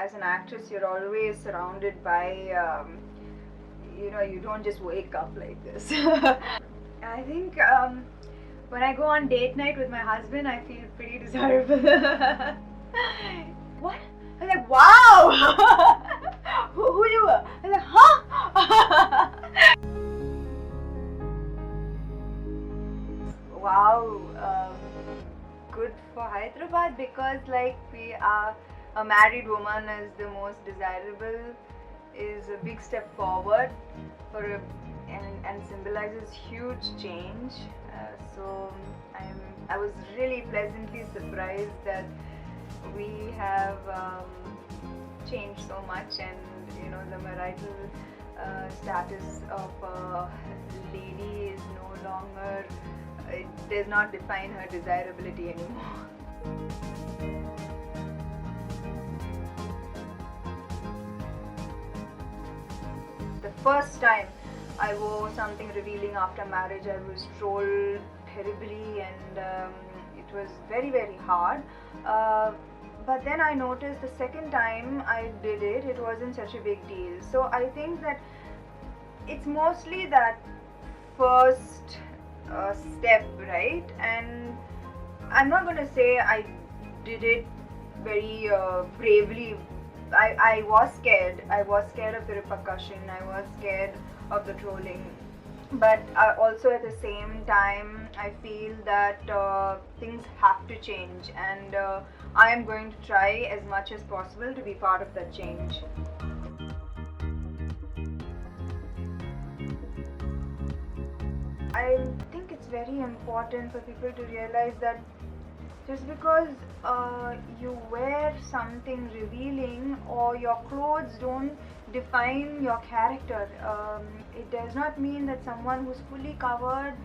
as an actress, you're always surrounded by, you don't just wake up like this. I think when I go on date night with my husband, I feel pretty desirable. What? I'm like, wow! who you were? I'm like, huh? Wow, good for Hyderabad because like we are a married woman is the most desirable is a big step forward for and symbolizes huge change. So I was really pleasantly surprised that we have changed so much, and the marital status of a lady is no longer, it does not define her desirability anymore. The first time I wore something revealing after marriage, I was trolled terribly, and it was very, very hard. But then I noticed the second time I did it, it wasn't such a big deal. So I think that it's mostly that first step, right? And I'm not going to say I did it very bravely. I was scared. I was scared of the repercussion. I was scared of the trolling. But also at the same time, I feel that things have to change, and I am going to try as much as possible to be part of that change. I think it's very important for people to realize that just because you wear something revealing or your clothes don't define your character, it does not mean that someone who's fully covered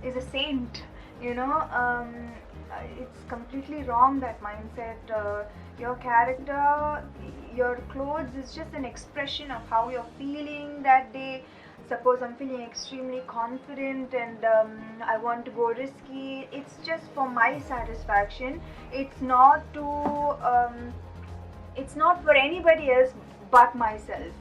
is a saint. It's completely wrong, that mindset. Your character, your clothes is just an expression of how you're feeling that day. Suppose I'm feeling extremely confident and I want to go risky. It's just for my satisfaction. It's not for anybody else but myself.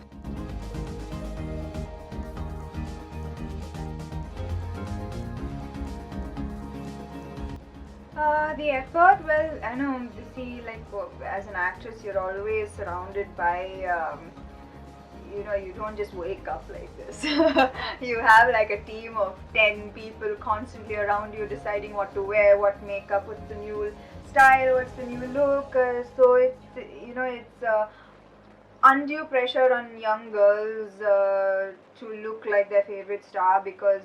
The effort, well, I know, see, like as an actress, you're always surrounded by you don't just wake up like this. You have like a team of 10 people constantly around you deciding what to wear, what makeup, what's the new style, what's the new look. So it's undue pressure on young girls to look like their favorite star because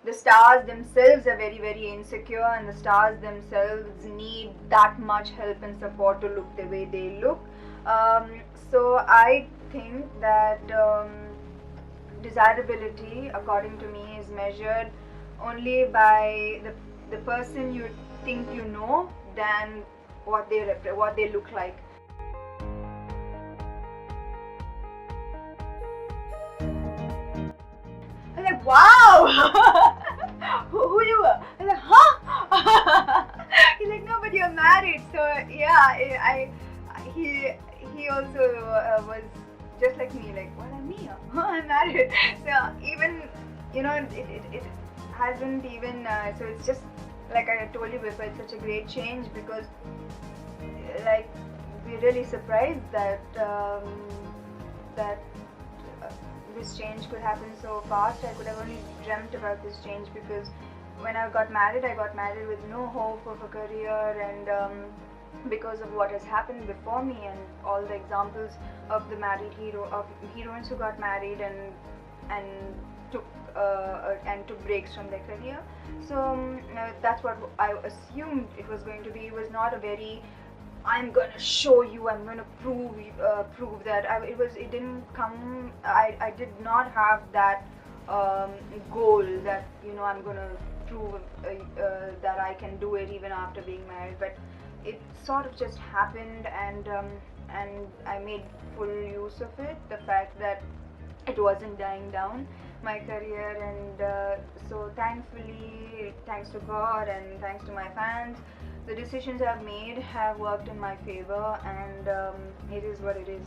the stars themselves are very, very insecure, and the stars themselves need that much help and support to look the way they look. So I think that desirability, according to me, is measured only by the person you think you know than what they look like. I'm like, wow! who you were? I'm like, huh? He's like, no, but you're married. So yeah, he also was just like me, like, what am I? I'm married. So even it hasn't even so it's just like I told you before, it's such a great change because like we're really surprised that this change could happen so fast. I could have only dreamt about this change because when I got married with no hope of a career, and because of what has happened before me and all the examples of the married heroines who got married and took breaks from their career. So that's what I assumed it was going to be. It was not a very I'm gonna show you, I'm gonna prove that. It didn't come. I did not have that goal that I'm gonna prove that I can do it even after being married. But it sort of just happened, and I made full use of it. The fact that it wasn't dying down my career, and so thankfully, thanks to God and thanks to my fans, The decisions I've made have worked in my favor, and it is what it is.